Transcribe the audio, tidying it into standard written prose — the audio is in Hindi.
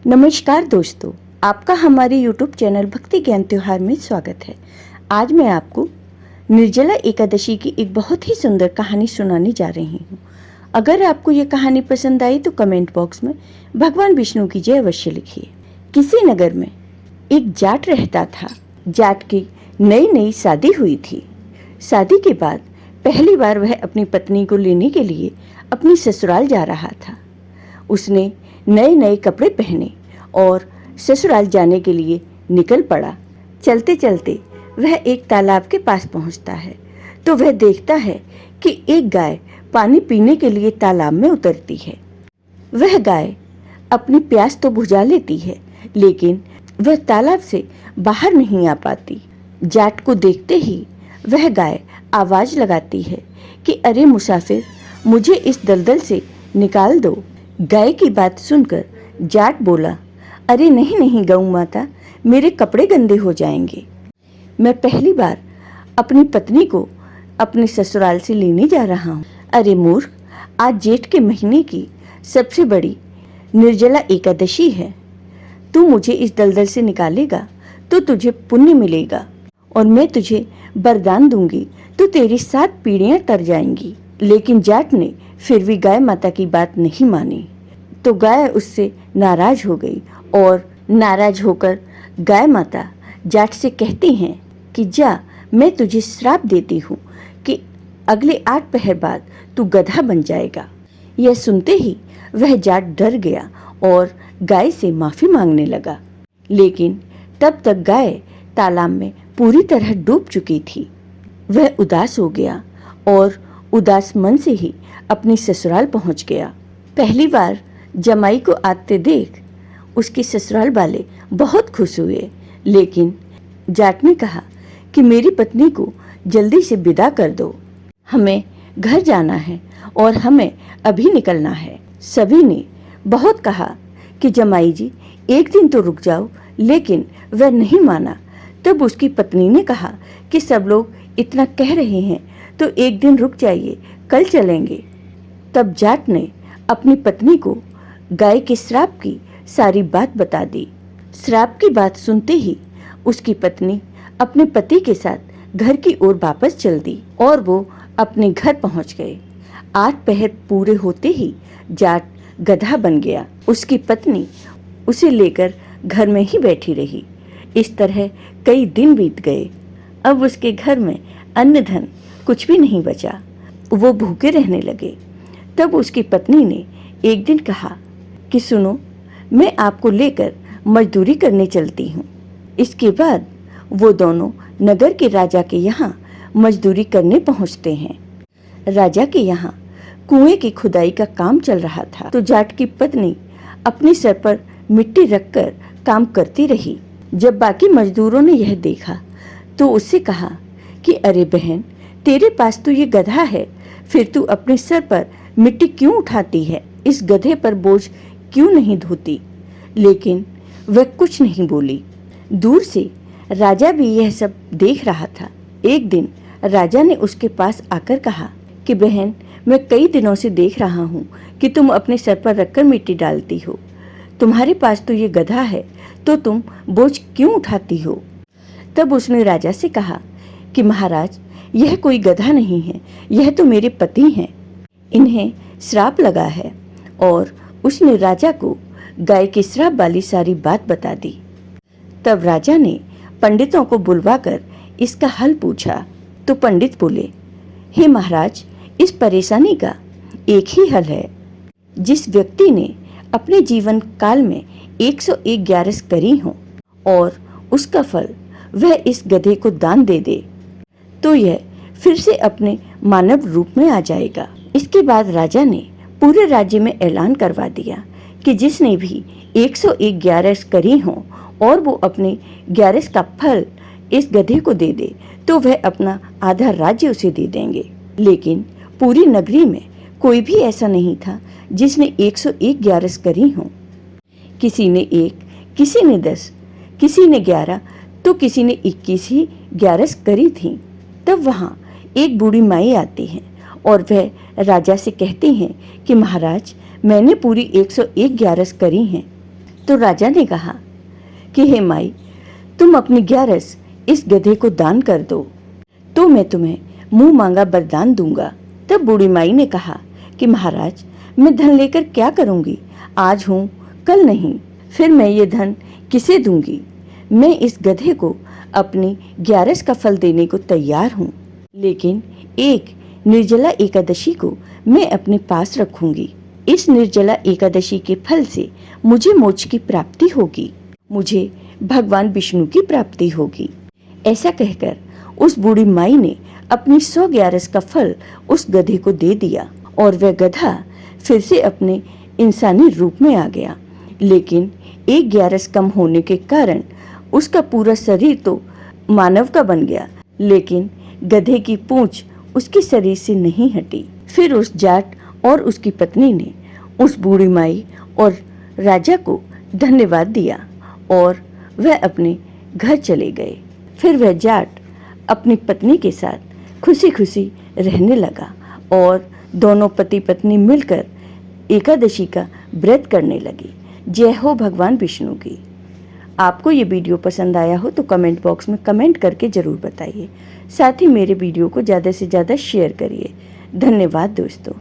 नमस्कार दोस्तों, आपका हमारे YouTube चैनल भक्ति ज्ञान त्योहार में स्वागत है। आज मैं आपको निर्जला एकादशी की एक बहुत ही सुंदर कहानी सुनाने जा रही हूँ। अगर आपको ये कहानी पसंद आई तो कमेंट बॉक्स में भगवान विष्णु की जय अवश्य लिखिए। किसी नगर में एक जाट रहता था। जाट की नई नई शादी हुई थी। शादी के बाद पहली बार वह अपनी पत्नी को लेने के लिए अपनी ससुराल जा रहा था। उसने नए नए कपड़े पहने और ससुराल जाने के लिए निकल पड़ा। चलते चलते वह एक तालाब के पास पहुंचता है तो वह देखता है कि एक गाय पानी पीने के लिए तालाब में उतरती है। वह गाय अपनी प्यास तो बुझा लेती है, लेकिन वह तालाब से बाहर नहीं आ पाती। जाट को देखते ही वह गाय आवाज लगाती है कि अरे मुसाफिर, मुझे इस दलदल से निकाल दो। गाय की बात सुनकर जाट बोला, अरे नहीं नहीं गौ माता, मेरे कपड़े गंदे हो जाएंगे। मैं पहली बार अपनी पत्नी को अपने ससुराल से लेने जा रहा हूँ। अरे मूर्ख, आज जेठ के महीने की सबसे बड़ी निर्जला एकादशी है। तू मुझे इस दलदल से निकालेगा तो तुझे पुण्य मिलेगा और मैं तुझे वरदान दूंगी तो तेरी 7 पीढ़ियां तर जाएंगी। लेकिन जाट ने फिर भी गाय माता की बात नहीं मानी तो गाय उससे नाराज हो गई और नाराज होकर गाय माता जाट से कहती हैं कि जा, मैं तुझे श्राप देती हूँ कि अगले 8 पहर बाद तू गधा बन जाएगा। यह सुनते ही वह जाट डर गया और गाय से माफी मांगने लगा। लेकिन तब तक गाय तालाब में पूरी तरह डूब चुकी थी। वह उदास हो गया और उदास मन से ही अपनी ससुराल पहुंच गया। पहली बार जमाई को आते देख उसके ससुराल वाले बहुत खुश हुए, लेकिन जाट ने कहा कि मेरी पत्नी को जल्दी से विदा कर दो, हमें घर जाना है और हमें अभी निकलना है। सभी ने बहुत कहा कि जमाई जी एक दिन तो रुक जाओ, लेकिन वह नहीं माना। तब उसकी पत्नी ने कहा कि सब लोग इतना कह रहे हैं तो एक दिन रुक जाइए, कल चलेंगे। तब जाट ने अपनी पत्नी को गाय के श्राप की सारी बात बता दी। श्राप की बात सुनते ही उसकी पत्नी अपने पति के साथ घर की ओर वापस चल दी और वो अपने घर पहुंच गए। 8 पहर पूरे होते ही जाट गधा बन गया। उसकी पत्नी उसे लेकर घर में ही बैठी रही। इस तरह कई दिन बीत गए। अब उसके घर में अन्न धन कुछ भी नहीं बचा। वो भूखे रहने लगे। तब उसकी पत्नी ने एक दिन कहा कि सुनो, मैं आपको लेकर मजदूरी करने चलती हूँ। इसके बाद वो दोनों नगर के राजा के यहाँ मजदूरी करने पहुँचते हैं। राजा के यहाँ कुएं की खुदाई का काम चल रहा था तो जाट की पत्नी अपने सर पर मिट्टी रखकर काम करती रही। जब बाकी मजदूरों ने यह देखा तो उससे कहा कि अरे बहन, तेरे पास तो ये गधा है, फिर तू अपने सर पर मिट्टी क्यों उठाती है? इस गधे पर बोझ क्यों नहीं ढोती? लेकिन वह कुछ नहीं बोली। दूर से राजा भी यह सब देख रहा था। एक दिन राजा ने उसके पास आकर कहा कि बहन, मैं कई दिनों से देख रहा हूँ कि तुम अपने सर पर रखकर मिट्टी डालती हो। तुम्हारे पास तो ये गधा है तो तुम बोझ क्यों उठाती हो? तब उसने राजा से कहा कि महाराज, यह कोई गधा नहीं है, यह तो मेरे पति हैं। इन्हें श्राप लगा है। और उसने राजा को गाय के श्राप वाली सारी बात बता दी। तब राजा ने पंडितों को बुलवाकर इसका हल पूछा तो पंडित बोले, हे महाराज, इस परेशानी का एक ही हल है। जिस व्यक्ति ने अपने जीवन काल में 101 ग्यारस करी हो और उसका फल वह इस गधे को दान दे दे तो यह फिर से अपने मानव रूप में आ जाएगा। इसके बाद राजा ने पूरे राज्य में ऐलान करवा दिया कि जिसने भी 101 ग्यारस करी हो और वो अपने ग्यारस का फल इस गधे को दे दे तो वह अपना आधा राज्य उसे दे देंगे। लेकिन पूरी नगरी में कोई भी ऐसा नहीं था जिसने 101 ग्यारस करी हो। किसी ने 1, किसी ने 10, किसी ने 11 तो किसी ने 21 ही ग्यारस करी थी। तब वहाँ एक बूढ़ी माई आती है और वह राजा से कहती हैं कि महाराज, मैंने पूरी 101 ग्यारस करी हैं। तो राजा ने कहा कि हे माई, तुम अपनी ग्यारस इस गधे को दान कर दो तो मैं तुम्हें मुंह मांगा वरदान दूंगा। तब बूढ़ी माई ने कहा कि महाराज, मैं धन लेकर क्या करूंगी? आज हूं, कल नहीं, फिर मैं ये धन किसे दूंगी? मैं इस गधे को अपनी ग्यारस का फल देने को तैयार हूँ, लेकिन एक निर्जला एकादशी को मैं अपने पास रखूंगी। इस निर्जला एकादशी के फल से मुझे मोक्ष की प्राप्ति होगी, मुझे भगवान विष्णु की प्राप्ति होगी। ऐसा कहकर उस बूढ़ी माई ने अपनी 100 ग्यारस का फल उस गधे को दे दिया और वह गधा फिर से अपने इंसानी रूप में आ गया। लेकिन एक ग्यारस कम होने के कारण उसका पूरा शरीर तो मानव का बन गया, लेकिन गधे की पूंछ उसके शरीर से नहीं हटी। फिर उस जाट और उसकी पत्नी ने उस बूढ़ी माई और राजा को धन्यवाद दिया और वह अपने घर चले गए। फिर वह जाट अपनी पत्नी के साथ खुशी खुशी रहने लगा और दोनों पति पत्नी मिलकर एकादशी का व्रत करने लगे। जय हो भगवान विष्णु की। आपको ये वीडियो पसंद आया हो तो कमेंट बॉक्स में कमेंट करके ज़रूर बताइए। साथ ही मेरे वीडियो को ज़्यादा से ज़्यादा शेयर करिए। धन्यवाद दोस्तों।